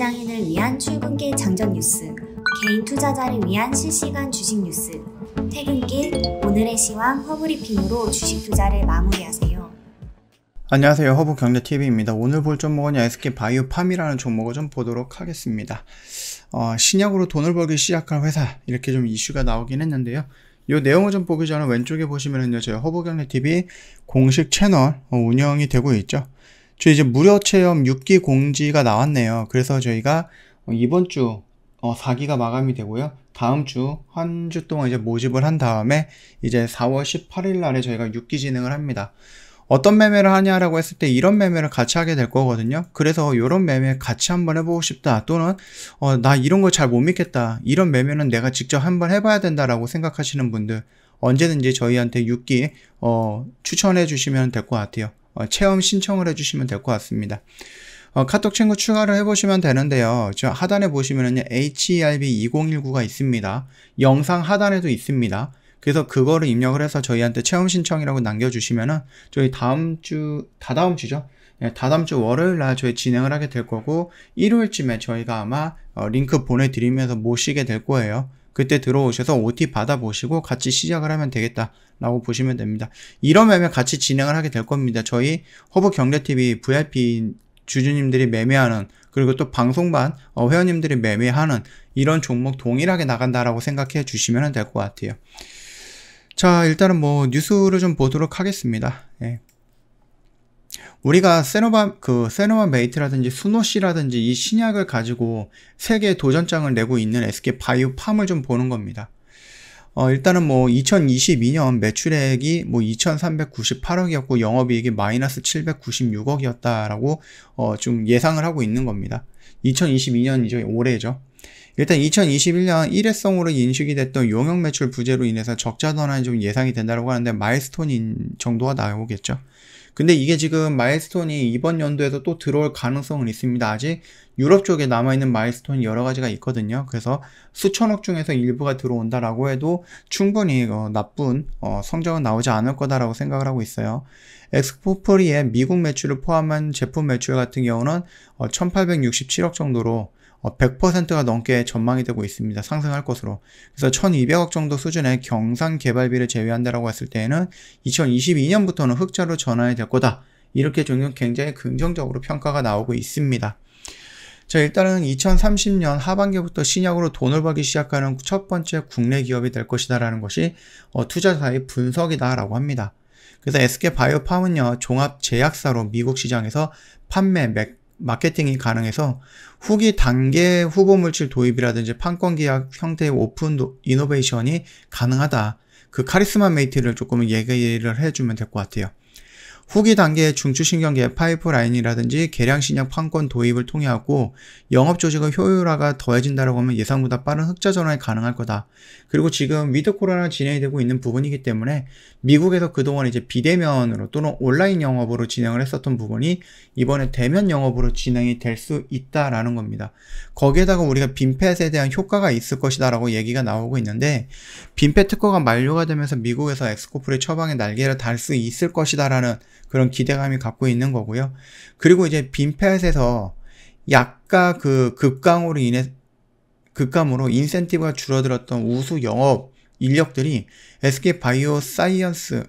직장인을 위한 출근길 장전 뉴스, 개인 투자자를 위한 실시간 주식 뉴스, 퇴근길 오늘의 시황 허브리핑으로 주식 투자를 마무리하세요. 안녕하세요, 허브경제TV입니다. 오늘 볼 종목은 SK바이오팜이라는 종목을 좀 보도록 하겠습니다. 신약으로 돈을 벌기 시작한 회사, 이렇게 좀 이슈가 나오긴 했는데요. 이 내용을 좀 보기 전에 왼쪽에 보시면은요, 저희 허브경제TV 공식 채널 운영이 되고 있죠. 저희 이제 무료 체험 6기 공지가 나왔네요. 그래서 저희가 이번 주 4기가 마감이 되고요. 다음 주 한 주 동안 이제 모집을 한 다음에 이제 4월 18일 날에 저희가 6기 진행을 합니다. 어떤 매매를 하냐라고 했을 때 이런 매매를 같이 하게 될 거거든요. 그래서 이런 매매 같이 한번 해보고 싶다, 또는 나 이런 걸 잘 못 믿겠다, 이런 매매는 내가 직접 한번 해봐야 된다라고 생각하시는 분들 언제든지 저희한테 6기 추천해 주시면 될 것 같아요. 체험 신청을 해주시면 될 것 같습니다. 카톡 친구 추가를 해보시면 되는데요. 저 하단에 보시면은 HERB2019가 있습니다. 영상 하단에도 있습니다. 그래서 그거를 입력을 해서 저희한테 체험 신청이라고 남겨주시면은 저희 다다음 주 월요일 날 저희 진행을 하게 될 거고, 일요일쯤에 저희가 아마 링크 보내드리면서 모시게 될 거예요. 그때 들어오셔서 OT 받아보시고 같이 시작을 하면 되겠다 라고 보시면 됩니다. 이런 매매 같이 진행을 하게 될 겁니다. 저희 허브경제TV VIP 주주님들이 매매하는, 그리고 또 방송반 회원님들이 매매하는 이런 종목 동일하게 나간다라고 생각해 주시면 될 것 같아요. 자, 일단은 뉴스를 좀 보도록 하겠습니다. 예. 우리가 세노바메이트라든지 수노시라든지 이 신약을 가지고 세계 도전장을 내고 있는 SK바이오팜을 좀 보는 겁니다. 일단은 2022년 매출액이 2398억이었고 영업이익이 마이너스 796억이었다라고 좀 예상을 하고 있는 겁니다. 2022년이죠, 올해죠. 일단 2021년 일회성으로 인식이 됐던 용역 매출 부재로 인해서 적자 전환이 좀 예상이 된다고 하는데 마일스톤인 정도가 나오겠죠. 근데 이게 지금 마일스톤이 이번 연도에도 또 들어올 가능성은 있습니다. 아직 유럽 쪽에 남아있는 마일스톤이 여러 가지가 있거든요. 그래서 수천억 중에서 일부가 들어온다라고 해도 충분히 나쁜 성적은 나오지 않을 거다라고 생각을 하고 있어요. 엑스코프리의 미국 매출을 포함한 제품 매출 같은 경우는 1867억 정도로 100%가 넘게 전망이 되고 있습니다. 상승할 것으로. 그래서 1200억 정도 수준의 경상 개발비를 제외한다라고 했을 때에는 2022년부터는 흑자로 전환이 될 거다, 이렇게 좀 굉장히 긍정적으로 평가가 나오고 있습니다. 자, 일단은 2030년 하반기부터 신약으로 돈을 벌기 시작하는 첫 번째 국내 기업이 될 것이다 라는 것이 투자사의 분석이다 라고 합니다. 그래서 SK바이오팜은요, 종합 제약사로 미국 시장에서 판매, 마케팅이 가능해서 후기 단계 후보 물질 도입이라든지 판권 계약 형태의 오픈 이노베이션이 가능하다. 그 카리스마 메이트를 조금 얘기를 해주면 될 것 같아요. 후기 단계의 중추신경계 파이프라인이라든지 계량신약 판권 도입을 통해 하고 영업 조직의 효율화가 더해진다라고 하면 예상보다 빠른 흑자 전환이 가능할 거다. 그리고 지금 위드 코로나 진행이 되고 있는 부분이기 때문에 미국에서 그동안 이제 비대면으로 또는 온라인 영업으로 진행을 했었던 부분이 이번에 대면 영업으로 진행이 될 수 있다라는 겁니다. 거기에다가 우리가 빈펫에 대한 효과가 있을 것이다라고 얘기가 나오고 있는데, 빈펫 특허가 만료가 되면서 미국에서 엑스코프리 처방의 날개를 달 수 있을 것이다라는 그런 기대감이 갖고 있는 거고요. 그리고 이제 빈펫에서 약간 그 급감으로 인센티브가 줄어들었던 우수 영업 인력들이 SK바이오사이언스,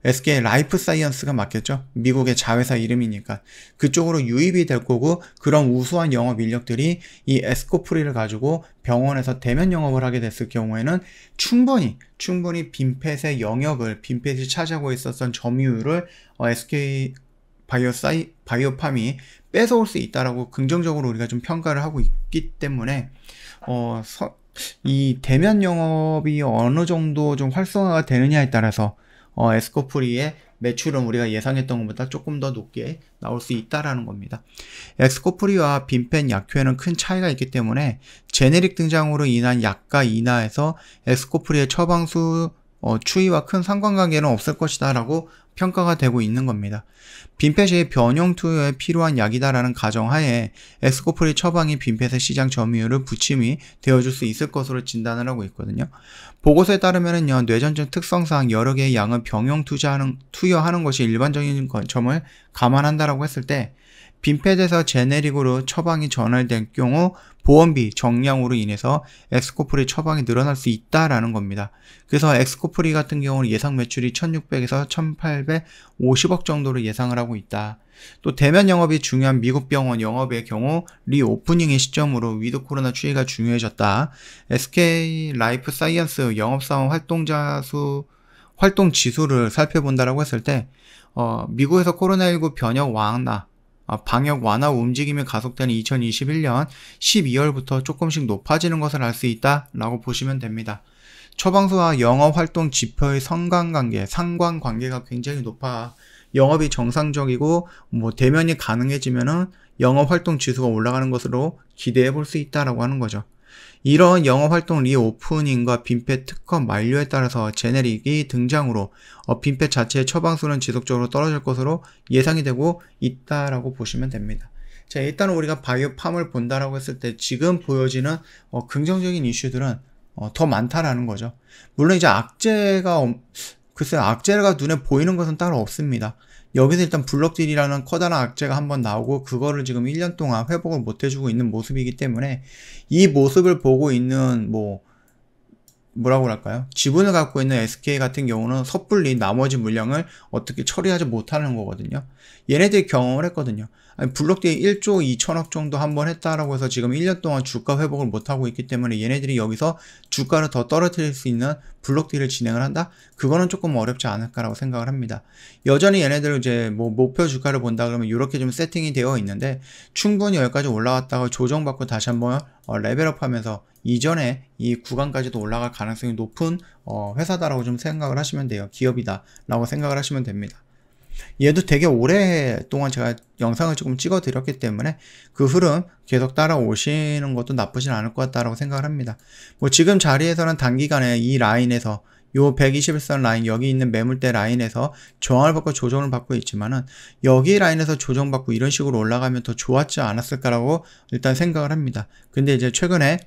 SK 라이프 사이언스가 맞겠죠? 미국의 자회사 이름이니까. 그쪽으로 유입이 될 거고, 그런 우수한 영업 인력들이 이 에스코프리를 가지고 병원에서 대면 영업을 하게 됐을 경우에는 충분히 빈펫의 영역을, 빈펫이 차지하고 있었던 점유율을 SK 바이오팜이 뺏어올 수 있다라고 긍정적으로 우리가 좀 평가를 하고 있기 때문에 이 대면 영업이 어느 정도 좀 활성화가 되느냐에 따라서 엑스코프리의 매출은 우리가 예상했던 것보다 조금 더 높게 나올 수 있다라는 겁니다. 엑스코프리와 빈펜 약효에는 큰 차이가 있기 때문에 제네릭 등장으로 인한 약가 인하에서 엑스코프리의 처방수 추이와 큰 상관관계는 없을 것이다 라고 평가가 되고 있는 겁니다. 빈펫이 변형 투여에 필요한 약이다라는 가정하에 엑스코프리 처방이 빈펫의 시장 점유율을 부침이 되어줄 수 있을 것으로 진단을 하고 있거든요. 보고서에 따르면은요, 뇌전증 특성상 여러 개의 양을 병용 투여하는 것이 일반적인 점을 감안한다라고 했을 때 빈패드에서 제네릭으로 처방이 전환된 경우 보험비 정량으로 인해서 엑스코프리 처방이 늘어날 수 있다라는 겁니다. 그래서 엑스코프리 같은 경우는 예상 매출이 1600에서 1850억 정도로 예상을 하고 있다. 또 대면 영업이 중요한 미국 병원 영업의 경우 리오프닝의 시점으로 위드 코로나 추이가 중요해졌다. SK 라이프 사이언스 영업사원 활동 지수를 살펴본다라고 했을 때 미국에서 코로나19 방역 완화 움직임이 가속되는 2021년 12월부터 조금씩 높아지는 것을 알 수 있다라고 보시면 됩니다. 처방수와 영업활동 지표의 상관관계가 굉장히 높아 영업이 정상적이고 대면이 가능해지면은 영업활동 지수가 올라가는 것으로 기대해 볼 수 있다라고 하는 거죠. 이런 영업활동 리오프닝과 빈패 특허 만료에 따라서 제네릭이 등장으로 빈패 자체의 처방수는 지속적으로 떨어질 것으로 예상이 되고 있다라고 보시면 됩니다. 자, 일단 우리가 바이오팜을 본다라고 했을 때 지금 보여지는 긍정적인 이슈들은 더 많다라는 거죠. 물론 이제 악재가 눈에 보이는 것은 따로 없습니다. 여기서 일단 블록딜이라는 커다란 악재가 한번 나오고 그거를 지금 1년 동안 회복을 못 해주고 있는 모습이기 때문에 이 모습을 보고 있는 뭐라고 할까요? 지분을 갖고 있는 SK 같은 경우는 섣불리 나머지 물량을 어떻게 처리하지 못하는 거거든요. 얘네들이 경험을 했거든요. 블록딜 1조 2천억 정도 한번 했다라고 해서 지금 1년 동안 주가 회복을 못하고 있기 때문에 얘네들이 여기서 주가를 더 떨어뜨릴 수 있는 블록딜을 진행을 한다? 그거는 조금 어렵지 않을까라고 생각을 합니다. 여전히 얘네들 이제 목표 주가를 본다 그러면 이렇게 좀 세팅이 되어 있는데 충분히 여기까지 올라갔다가 조정받고 다시 한번 레벨업 하면서 이전에 이 구간까지도 올라갈 가능성이 높은 회사다라고 좀 생각을 하시면 돼요. 기업이다 라고 생각을 하시면 됩니다. 얘도 되게 오랫동안 제가 영상을 조금 찍어 드렸기 때문에 그 흐름 계속 따라오시는 것도 나쁘진 않을 것 같다라고 생각을 합니다. 지금 자리에서는 단기간에 이 라인에서 요 121선 라인 여기 있는 매물대 라인에서 저항을 받고 조정을 받고 있지만은 여기 라인에서 조정받고 이런 식으로 올라가면 더 좋았지 않았을까라고 일단 생각을 합니다. 근데 이제 최근에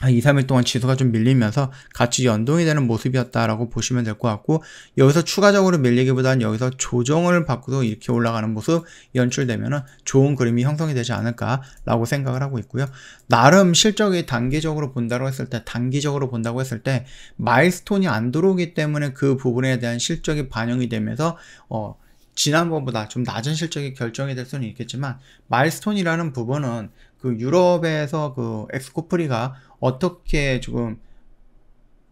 2, 3일 동안 지수가 좀 밀리면서 같이 연동이 되는 모습이었다라고 보시면 될 것 같고 여기서 추가적으로 밀리기보다는 여기서 조정을 받고도 이렇게 올라가는 모습 연출되면은 좋은 그림이 형성이 되지 않을까라고 생각을 하고 있고요. 나름 실적이 단기적으로 본다고 했을 때 마일스톤이 안 들어오기 때문에 그 부분에 대한 실적이 반영이 되면서 지난번보다 좀 낮은 실적이 결정이 될 수는 있겠지만 마일스톤이라는 부분은 그 유럽에서 그 엑스코프리가 어떻게 조금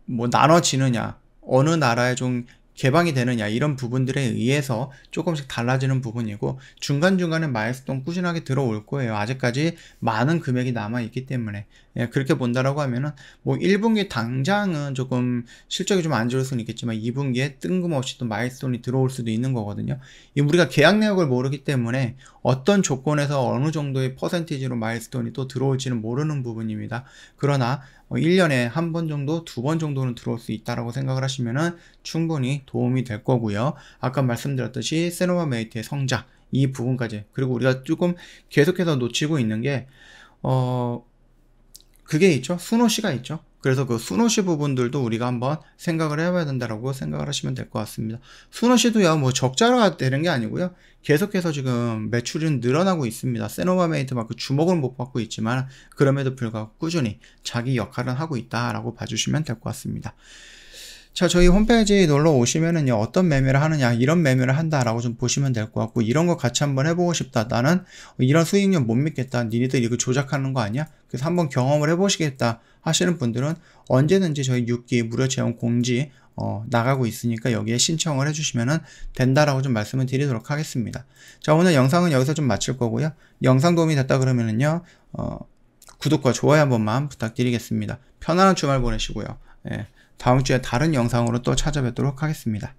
나눠지느냐, 어느 나라에 좀 개방이 되느냐 이런 부분들에 의해서 조금씩 달라지는 부분이고 중간중간에 마일스톤 꾸준하게 들어올 거예요. 아직까지 많은 금액이 남아있기 때문에 그렇게 본다라고 하면은 1분기 당장은 조금 실적이 좀 안 좋을 수는 있겠지만 2분기에 뜬금없이 또 마일스톤이 들어올 수도 있는 거거든요. 우리가 계약 내역을 모르기 때문에 어떤 조건에서 어느 정도의 퍼센티지로 마일스톤이 또 들어올지는 모르는 부분입니다. 그러나 1년에 한 번 정도, 2번 정도는 들어올 수 있다라고 생각을 하시면은 충분히 도움이 될 거고요. 아까 말씀드렸듯이 세노바메이트의 성장, 이 부분까지. 그리고 우리가 조금 계속해서 놓치고 있는 게, 그게 있죠. 수노시가 있죠. 그래서 그 수노시 부분들도 우리가 한번 생각을 해봐야 된다라고 생각을 하시면 될 것 같습니다. 수노시도야 적자가 되는 게 아니고요. 계속해서 지금 매출은 늘어나고 있습니다. 세노바메이트 막 주목을 못 받고 있지만 그럼에도 불구하고 꾸준히 자기 역할은 하고 있다라고 봐주시면 될 것 같습니다. 자, 저희 홈페이지 놀러 오시면은요, 어떤 매매를 하느냐, 이런 매매를 한다라고 좀 보시면 될 것 같고, 이런 거 같이 한번 해보고 싶다. 나는 이런 수익률 못 믿겠다. 니네들 이거 조작하는 거 아니야? 그래서 한번 경험을 해보시겠다 하시는 분들은 언제든지 저희 6기 무료 체험 공지 나가고 있으니까 여기에 신청을 해주시면 된다라고 좀 말씀을 드리도록 하겠습니다. 자, 오늘 영상은 여기서 좀 마칠 거고요. 영상 도움이 됐다 그러면은요, 구독과 좋아요 한 번만 부탁드리겠습니다. 편안한 주말 보내시고요. 다음 주에 다른 영상으로 또 찾아뵙도록 하겠습니다.